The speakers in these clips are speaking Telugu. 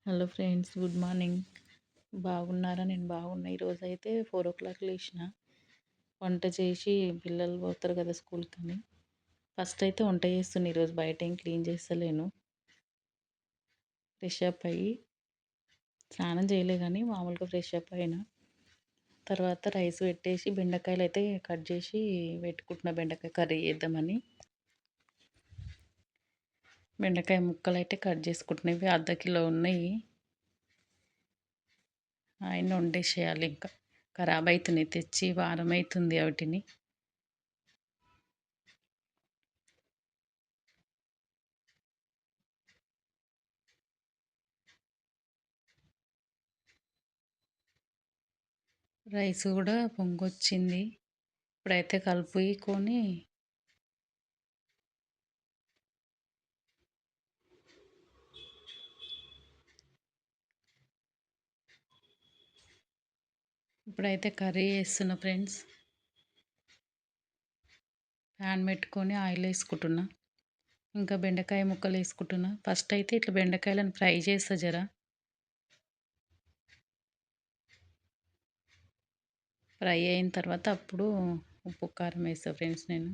Hello friends, good morning. బాగున్నారా? నేను బాగున్నా. ఈరోజైతే 4 o'clock లేచిన. వంట చేసి పిల్లలు పోతారు కదా స్కూల్కని. ఫస్ట్ అయితే వంట చేస్తున్నా. ఈరోజు బయట ఏం క్లీన్ చేస్తలేను. ఫ్రెష్ అప్ అయ్యి స్నానం చేయలే కానీ మామూలుగా ఫ్రెష్ అప్ అయినా. తర్వాత రైస్ పెట్టేసి బెండకాయలు అయితే కట్ చేసి పెట్టుకుంటున్నా, బెండకాయ కర్రీ చేద్దామని. బెండకాయ ముక్కలు అయితే కట్ చేసుకుంటున్నాయి. ఇవి అర్ధ కిలో ఉన్నాయి. ఆయన వండేసేయాలి. ఇంకా ఖరాబ్ అవుతున్నాయి, తెచ్చి వారం అవుతుంది వాటిని. రైస్ కూడా పొంగొచ్చింది. ఇప్పుడైతే కలుపుకొని కర్రీ చేస్తున్నా ఫ్రెండ్స్. ప్యాన్ పెట్టుకొని ఆయిల్ వేసుకుంటున్నా. ఇంకా బెండకాయ ముక్కలు వేసుకుంటున్నా. ఫస్ట్ అయితే ఇట్లా బెండకాయలను ఫ్రై చేస్తా జర. ఫ్రై అయిన తర్వాత అప్పుడు ఉప్పు కారం వేస్తా ఫ్రెండ్స్ నేను.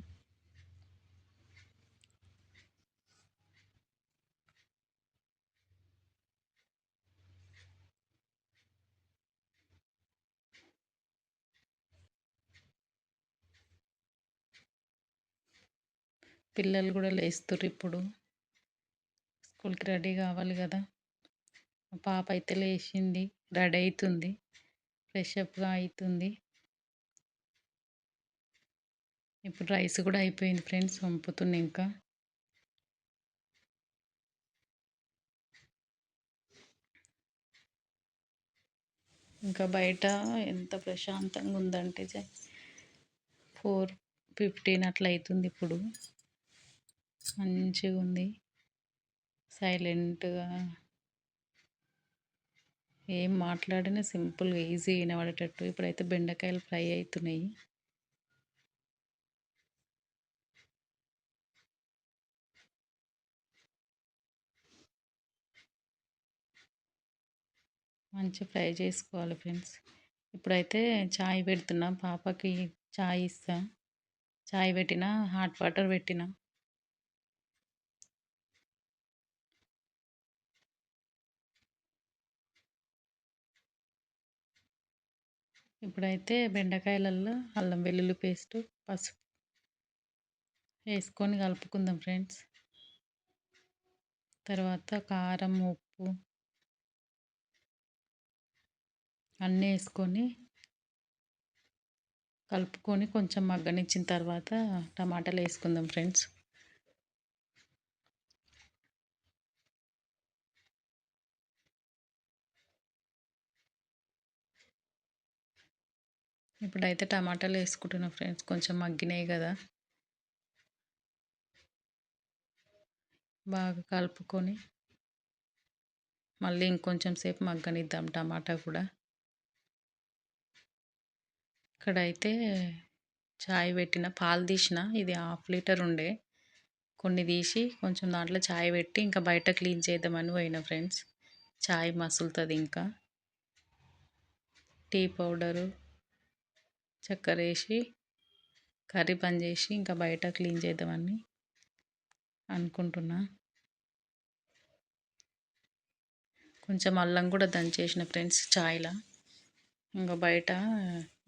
పిల్లలు కూడా లేస్తుర్రు ఇప్పుడు. స్కూల్కి రెడీ కావాలి కదా. మా పాప అయితే లేచింది, రెడీ అవుతుంది, ఫ్రెష్ అప్గా అవుతుంది. ఇప్పుడు రైస్ కూడా అయిపోయింది ఫ్రెండ్స్, వంపుతుంది ఇంకా. ఇంకా బయట ఎంత ప్రశాంతంగా ఉందంటే 4:15 అట్లా అవుతుంది ఇప్పుడు. మంచిగా ఉంది, సైలెంట్గా. ఏం మాట్లాడినా సింపుల్గా ఈజీ వినబడేటట్టు. ఇప్పుడైతే బెండకాయలు ఫ్రై అవుతున్నాయి. మంచిగా ఫ్రై చేసుకోవాలి ఫ్రెండ్స్. ఇప్పుడైతే చాయ్ పెడుతున్నా, పాపకి చాయ్ ఇస్తా. చాయ్ పెట్టిన, హాట్ వాటర్ పెట్టిన. ఇప్పుడైతే బెండకాయలలో అల్లం వెల్లుల్లి పేస్ట్, పసుపు వేసుకొని కలుపుకుందాం ఫ్రెండ్స్. తర్వాత కారం, ఉప్పు అన్నీ వేసుకొని కలుపుకొని కొంచెం మగ్గనిచ్చిన తర్వాత టమాటాలు వేసుకుందాం ఫ్రెండ్స్. ఇప్పుడైతే టమాటాలు వేసుకుంటున్నా ఫ్రెండ్స్, కొంచెం మగ్గినాయి కదా. బాగా కలుపుకొని మళ్ళీ ఇంకొంచెం సేపు మగ్గనిద్దాం టమాటా కూడా. ఇక్కడైతే చాయ్ పెట్టిన, పాలు తీసిన. ఇది 1/2 లీటర్ ఉండే, కొన్ని తీసి కొంచెం దాంట్లో చాయ్ పెట్టి ఇంకా బయట క్లీన్ చేద్దామని పోయిన ఫ్రెండ్స్. చాయ్ మసులుతుంది ఇంకా. టీ పౌడరు, చక్కెర వేసి కర్రీ పని చేసి ఇంకా బయట క్లీన్ చేద్దామని అనుకుంటున్నా. కొంచెం అల్లం కూడా దంచేసిన ఫ్రెండ్స్ చాయ్లో. ఇంకా బయట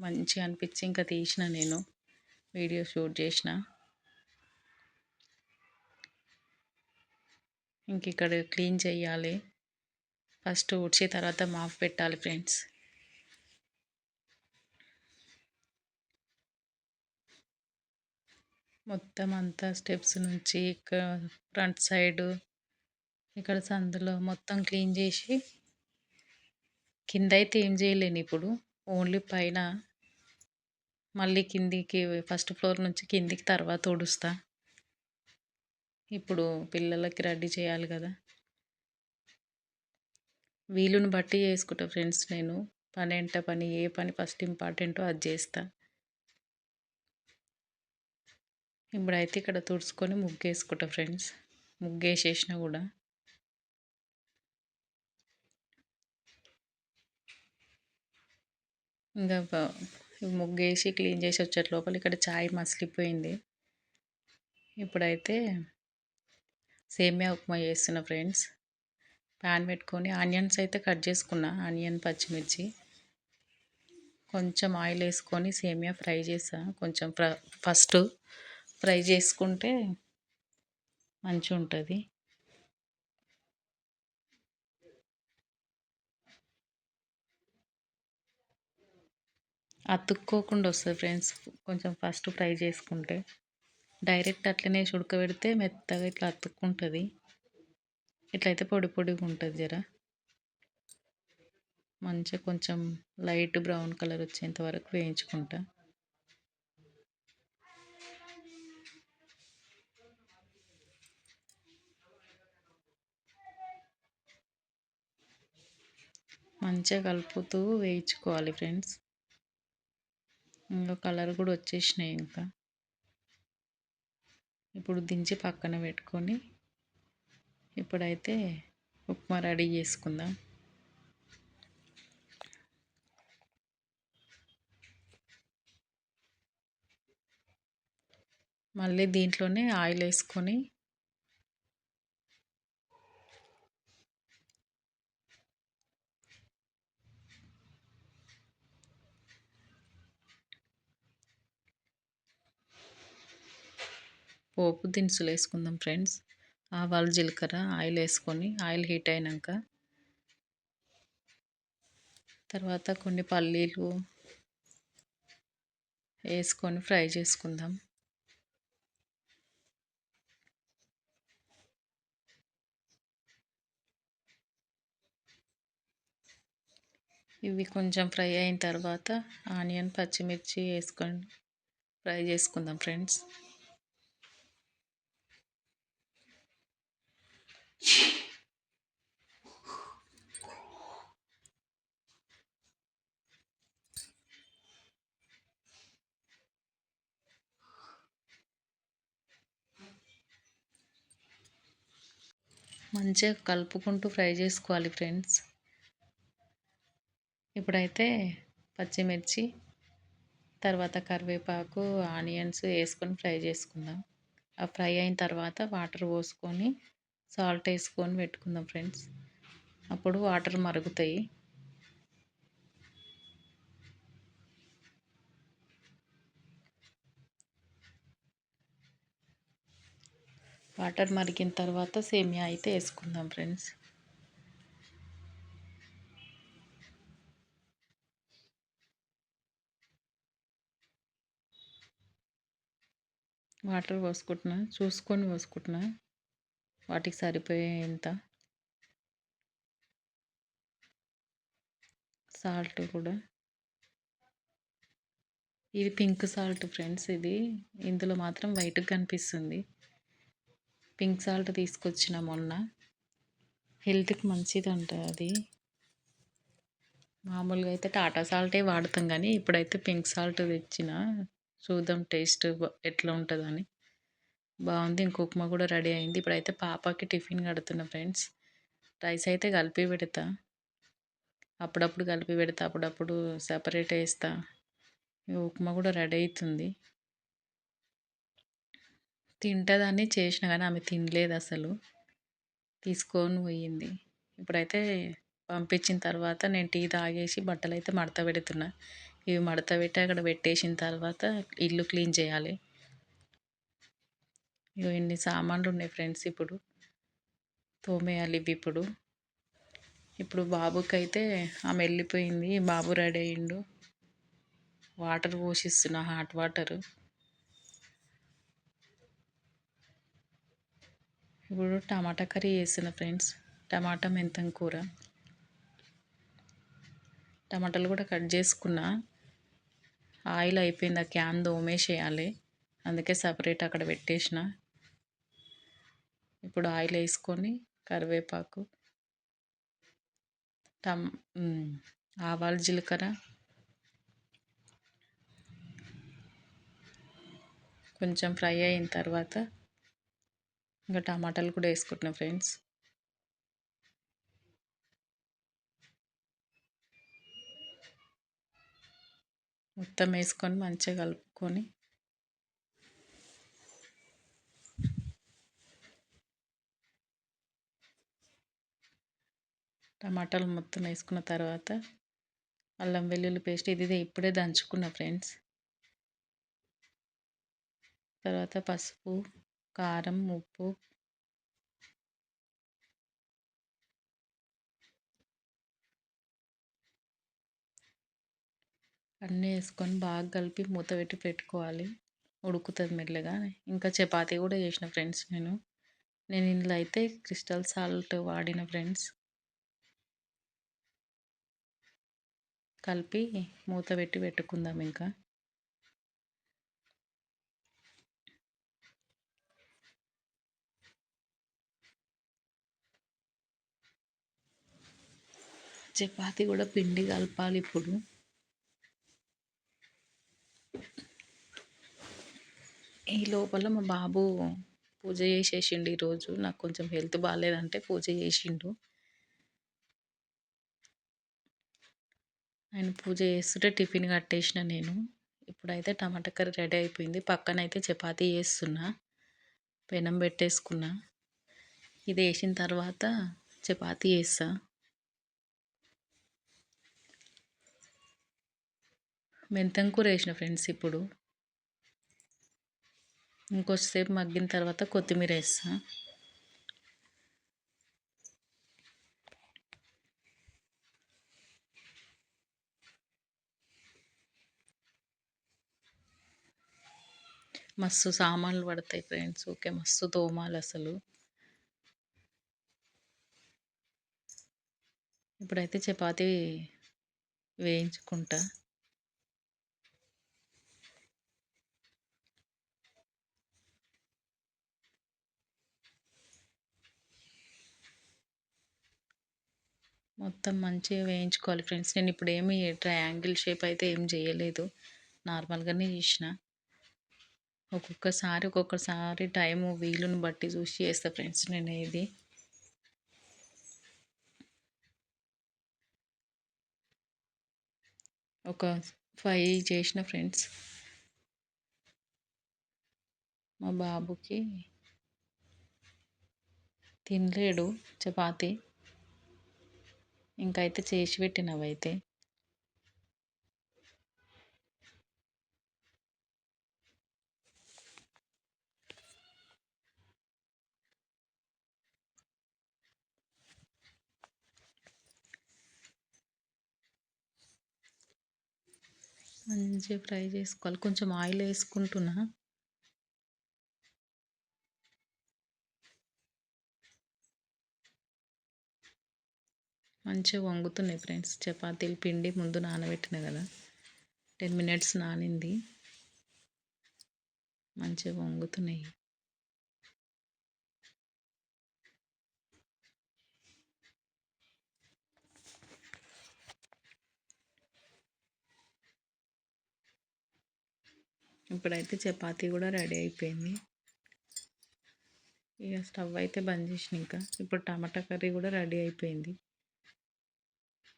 మంచిగా అనిపించి ఇంకా తీసిన, నేను వీడియో షూట్ చేసిన. ఇంక ఇక్కడ క్లీన్ చేయాలి. ఫస్ట్ ఊడ్చి తర్వాత మాప్ పెట్టాలి ఫ్రెండ్స్. మొత్తం అంతా స్టెప్స్ నుంచి ఇక్కడ ఫ్రంట్ సైడు, ఇక్కడ సందులో మొత్తం క్లీన్ చేసి, కింద అయితే ఏం చేయలేను ఇప్పుడు, ఓన్లీ పైన. మళ్ళీ కిందికి ఫస్ట్ ఫ్లోర్ నుంచి కిందికి తర్వాత ఊడుస్తా. ఇప్పుడు పిల్లలకి రెడీ చేయాలి కదా. వీలుని బట్టి చేసుకుంటా ఫ్రెండ్స్ నేను. పని ఎంట పని, ఏ పని ఫస్ట్ ఇంపార్టెంటో అది చేస్తా. ఇప్పుడైతే ఇక్కడ తుడుచుకొని ముగ్గేసుకుంటా ఫ్రెండ్స్. ముగ్గేసేసిన కూడా. ఇంకా ముగ్గేసి క్లీన్ చేసి వచ్చే లోపల ఇక్కడ చాయ్ మసిలిపోయింది. ఇప్పుడైతే సేమియా ఉప్మా చేస్తున్నా ఫ్రెండ్స్. ప్యాన్ పెట్టుకొని ఆనియన్స్ అయితే కట్ చేసుకున్నా, ఆనియన్ పచ్చిమిర్చి కొంచెం ఆయిల్ వేసుకొని సేమియా ఫ్రై చేసా. కొంచెం ఫస్ట్ ఫ్రై చేసుకుంటే మంచిగా ఉంటుంది. అతుక్కోకుండా వస్తుంది ఫ్రెండ్స్, కొంచెం ఫస్ట్ ఫ్రై చేసుకుంటే. డైరెక్ట్ అట్లనే ఉడకబెడితే మెత్తగా ఇట్లా అతుక్కుంటుంది. ఇట్లయితే పొడి పొడిగా ఉంటుంది. జర మంచిగా కొంచెం లైట్ బ్రౌన్ కలర్ వచ్చేంత వరకు వేయించుకుంటా. మంచిగా కలుపుతూ వేయించుకోవాలి ఫ్రెండ్స్. ఇంకా కలర్ కూడా వచ్చేసినాయి. ఇంకా ఇప్పుడు దించి పక్కన పెట్టుకొని ఇప్పుడైతే ఉప్మా రెడీ చేసుకుందాం. మళ్ళీ దీంట్లోనే ఆయిల్ వేసుకొని పోపు దినుసులు వేసుకుందాం ఫ్రెండ్స్. ఆవాలు జీలకర్ర ఆయిల్ వేసుకొని ఆయిల్ హీట్ అయినాక తర్వాత కొన్ని పల్లీలు వేసుకొని ఫ్రై చేసుకుందాం. ఇవి కొంచెం ఫ్రై అయిన తర్వాత ఆనియన్ పచ్చిమిర్చి వేసుకొని ఫ్రై చేసుకుందాం ఫ్రెండ్స్. మంచిగా కలుపుకుంటూ ఫ్రై చేసుకోవాలి ఫ్రెండ్స్. ఇప్పుడైతే పచ్చిమిర్చి తర్వాత కరివేపాకు ఆనియన్స్ వేసుకొని ఫ్రై చేసుకుందాం. ఆ ఫ్రై అయిన తర్వాత వాటర్ పోసుకొని సాల్ట్ వేసుకొని పెట్టుకుందాం ఫ్రెండ్స్. అప్పుడు వాటర్ మరుగుతాయి. వాటర్ మరిగిన తర్వాత సేమియా అయితే వేసుకుందాం ఫ్రెండ్స్. వాటర్ పోసుకుంటున్నా, చూసుకొని పోసుకుంటున్నా వాటికి సరిపోయేంత. సాల్ట్ కూడా ఇది పింక్ సాల్ట్ ఫ్రెండ్స్. ఇందులో మాత్రం వైట్గా కనిపిస్తుంది. పింక్ సాల్ట్ తీసుకొచ్చిన మొన్న, హెల్త్కి మంచిదంట అది. మామూలుగా అయితే టాటా సాల్టే వాడతాం కానీ ఇప్పుడైతే పింక్ సాల్ట్ తెచ్చిన. చూద్దాం టేస్ట్ ఎట్లా ఉంటుందని. బాగుంది. ఇంక ఉప్మా కూడా రెడీ అయింది. ఇప్పుడైతే పాపకి టిఫిన్ కడుతున్నా ఫ్రెండ్స్. రైస్ అయితే కలిపి పెడతా, అప్పుడప్పుడు కలిపి పెడతా, అప్పుడప్పుడు సపరేట్ వేస్తా. ఉప్మా కూడా రెడీ అవుతుంది. తింటుందని చేసిన కానీ ఆమె తినలేదు అసలు, తీసుకొని పోయింది. ఇప్పుడైతే పంపించిన తర్వాత నేను టీ తాగేసి బట్టలు అయితే మడత పెడుతున్నా. ఇవి మడత పెట్టి అక్కడ పెట్టేసిన తర్వాత ఇల్లు క్లీన్ చేయాలి. ఇన్ని సామాన్లు ఉన్నాయి ఫ్రెండ్స్. ఇప్పుడు తోమేయాలి ఇవి. ఇప్పుడు బాబుకి అయితే ఆమె వెళ్ళిపోయింది. బాబు రెడీ అయ్యిండు. వాటర్ పోసిస్తున్నా, హాట్ వాటర్. ఇప్పుడు టమాటా కర్రీ చేస్తున్నా ఫ్రెండ్స్. టమాటా మెంతం కూర. టమాటాలు కూడా కట్ చేసుకున్నా. ఆయిల్ అయిపోయింది, ఆ క్యాన్ దోమేసేయాలి, అందుకే సపరేట్ అక్కడ పెట్టేసిన. ఇప్పుడు ఆయిల్ వేసుకొని కరివేపాకు, ఆవాలు జీలకర్ర కొంచెం ఫ్రై అయిన తర్వాత ఇంకా టమాటాలు కూడా వేసుకుంటున్నా ఫ్రెండ్స్. మొత్తం వేసుకొని మంచిగా కలుపుకొని టమాటాలు మొత్తం వేసుకున్న తర్వాత అల్లం వెల్లుల్లి పేస్ట్ ఇది ఇప్పుడే దంచుకున్న ఫ్రెండ్స్. తర్వాత పసుపు, కారం, ఉప్పు, అన్నీ వేసుకొని బాగా కలిపి మూత పెట్టి పెట్టుకోవాలి. ఉడుకుతుంది మెల్లగా. ఇంకా చపాతీ కూడా చేసిన ఫ్రెండ్స్ నేను ఇందులో అయితే క్రిస్టల్ సాల్ట్ వాడిన ఫ్రెండ్స్. కలిపి మూత పెట్టి పెట్టుకుందాం ఇంకా. చపాతీ కూడా పిండి కలపాలి ఇప్పుడు. ఈ లోపల మా బాబు పూజ చేసేసిండు ఈరోజు. నాకు కొంచెం హెల్త్ బాగాలేదంటే పూజ చేసిండు. ఆయన పూజ చేస్తుంటే టిఫిన్ కట్టేసిన నేను. ఇప్పుడైతే టమాటా కర్రీ రెడీ అయిపోయింది. పక్కనైతే చపాతీ చేస్తున్నా. పెనం పెట్టేసుకున్నా. ఇది వేసిన తర్వాత చపాతీ చేస్తా. మెంతం కూర వేసిన ఫ్రెండ్స్ ఇప్పుడు. ఇంకొంచెంసేపు మగ్గిన తర్వాత కొత్తిమీర వేస్తా. మస్తు సామాన్లు పడతాయి ఫ్రెండ్స్. ఓకే, మస్తు తోమాలి అసలు. ఇప్పుడైతే చపాతీ వేయించుకుంటా. మొత్తం మంచిగా వేయించుకోవాలి ఫ్రెండ్స్. నేను ఇప్పుడు ఏమి ట్రయాంగిల్ షేప్ అయితే ఏం చేయలేదు, నార్మల్గానే చేసిన. ఒక్కొక్కసారి టైము వీలుని బట్టి చూసి చేస్తా ఫ్రెండ్స్ నేను ఇది. ఒక 5 చేసిన ఫ్రెండ్స్. మా బాబుకి తినలేడు చపాతీ. ఇంకైతే చేసి పెట్టినవైతే. మంచిగా ఫ్రై చేసుకోవాలి. కొంచెం ఆయిల్ వేసుకుంటున్నా. మంచిగా వంగుతున్నాయి ఫ్రెండ్స్ చపాతీలు. పిండి ముందు నానబెట్టిన కదా, 10 మినిట్స్ నానింది. మంచిగా వంగుతున్నాయి. ఇప్పుడైతే చపాతీ కూడా రెడీ అయిపోయింది. ఇక స్టవ్ అయితే బంద్ చేసిన. ఇంకా ఇప్పుడు టమాటా కర్రీ కూడా రెడీ అయిపోయింది.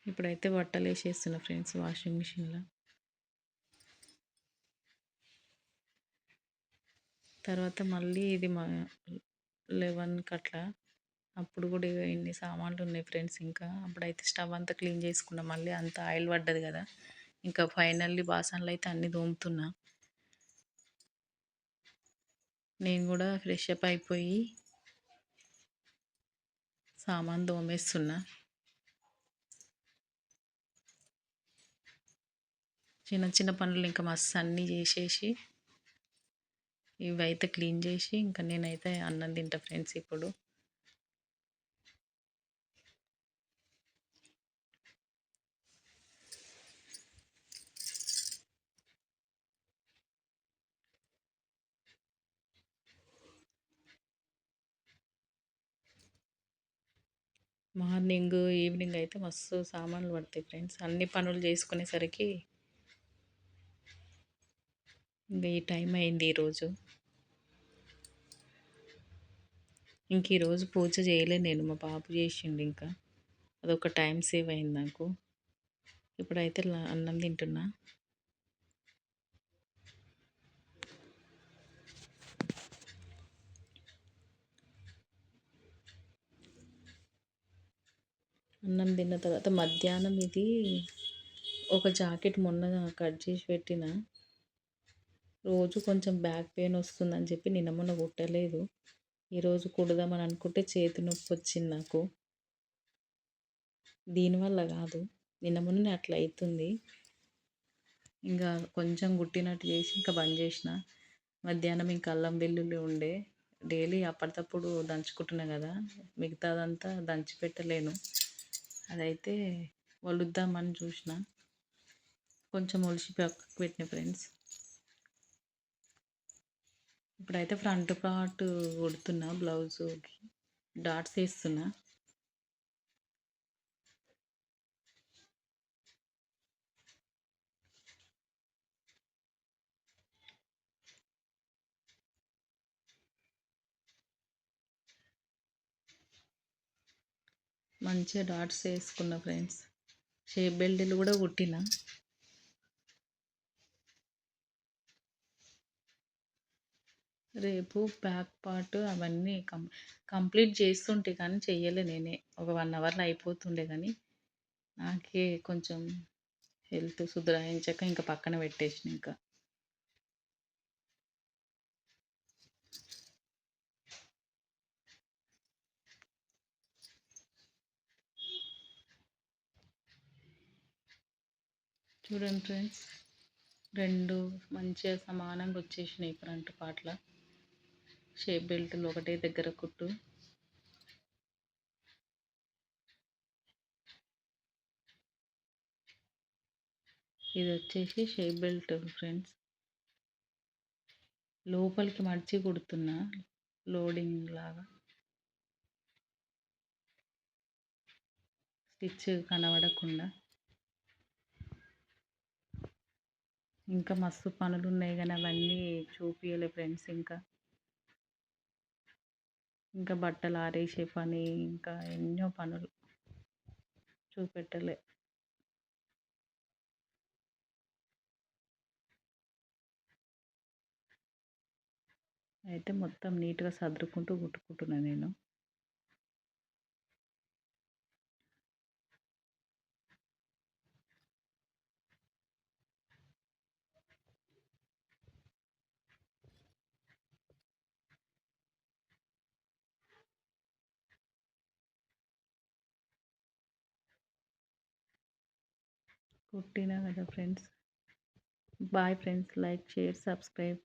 ఇప్పుడైతే బట్టలు వేసేస్తున్నా ఫ్రెండ్స్ వాషింగ్ మిషన్లో. తర్వాత మళ్ళీ ఇది 11కి అట్లా. అప్పుడు కూడా ఇన్ని సామాన్లు ఉన్నాయి ఫ్రెండ్స్. ఇంకా అప్పుడైతే స్టవ్ అంతా క్లీన్ చేసుకున్నా. మళ్ళీ అంత ఆయిల్ పడ్డది కదా. ఇంకా ఫైనల్లీ బాసనలు అయితే అన్నీ తోముతున్నా. నేను కూడా ఫ్రెష్ అప్ అయిపోయి సామాన్ తోమేస్తున్నా. చిన్న చిన్న పనులు ఇంకా మస్తు అన్నీ చేసేసి ఇవైతే క్లీన్ చేసి ఇంకా నేనైతే అన్నం తింటా ఫ్రెండ్స్ ఇప్పుడు. మార్నింగ్ ఈవినింగ్ అయితే మస్తు సామాన్లు పడతాయి ఫ్రెండ్స్. అన్ని పనులు చేసుకునేసరికి ఇంకా ఈ టైం అయింది ఈరోజు. ఇంక ఈరోజు పూజ చేయలే నేను, మా బాబు చేసిండు. ఇంకా అదొక టైం సేవ్ అయింది నాకు. ఇప్పుడైతే అన్నం తింటున్నా. అన్నం తిన్న తర్వాత మధ్యాహ్నం ఇది ఒక జాకెట్ మొన్న కట్ చేసి పెట్టిన. రోజు కొంచెం బ్యాక్ పెయిన్ వస్తుందని చెప్పి నిన్న మొన్న కుట్టలేదు. ఈరోజు కుడదామని అనుకుంటే చేతి నొప్పి వచ్చింది నాకు. దీనివల్ల కాదు, నిన్న మొన్ననే అట్లా అవుతుంది. ఇంకా కొంచెం కుట్టినట్టు చేసి ఇంకా బంద్ చేసిన. మధ్యాహ్నం ఇంకా అల్లం వెల్లుల్లి ఉండే, డైలీ అప్పటికప్పుడు దంచుకుంటున్నా కదా, మిగతాదంతా దంచి పెట్టలేను. అదైతే వలుద్దామని చూసిన, కొంచెం ఒలిచి పక్కకు పెట్టిన ఫ్రెండ్స్. ఇప్పుడైతే ఫ్రంట్ పార్ట్ కుడుతున్నా, బ్లౌజుకి డాట్స్ వేస్తున్నా. మంచిగా డాట్స్ వేసుకున్న ఫ్రెండ్స్. షేప్ బెల్ట్లు కూడా కుట్టిన. రేపు బ్యాక్ పార్ట్ అవన్నీ కంప్లీట్ చేస్తుంటే కానీ చెయ్యలే నేనే. ఒక 1 అవర్లో అయిపోతుండే కానీ నాకే కొంచెం హెల్త్ సుధరాయించక ఇంకా పక్కన పెట్టేసిన. ఇంకా చూడండి ఫ్రెండ్స్, 2 మంచిగా సమానంగా వచ్చేసినాయి ఫ్రంట్ పార్ట్ల. షేప్ బెల్ట్లు ఒకటే దగ్గర కుట్టు. ఇది వచ్చేసి షేప్ బెల్ట్ ఫ్రెండ్స్. లోపలికి మడిచి కుడుతున్నా, లోడింగ్ లాగా. స్టిచ్ కనబడకుండా. ఇంకా మస్తు పనులు ఉన్నాయి కానీ అవన్నీ చూపించలే ఫ్రెండ్స్. ఇంకా బట్టలు ఆరేసే పని, ఇంకా ఎన్నో పనులు చూపెట్టలే. అయితే మొత్తం నీట్గా సర్దుకుంటూ కుట్టుకుంటున్నా నేను. కుట్టినా కదా friends. Boy friends. Like, share, subscribe.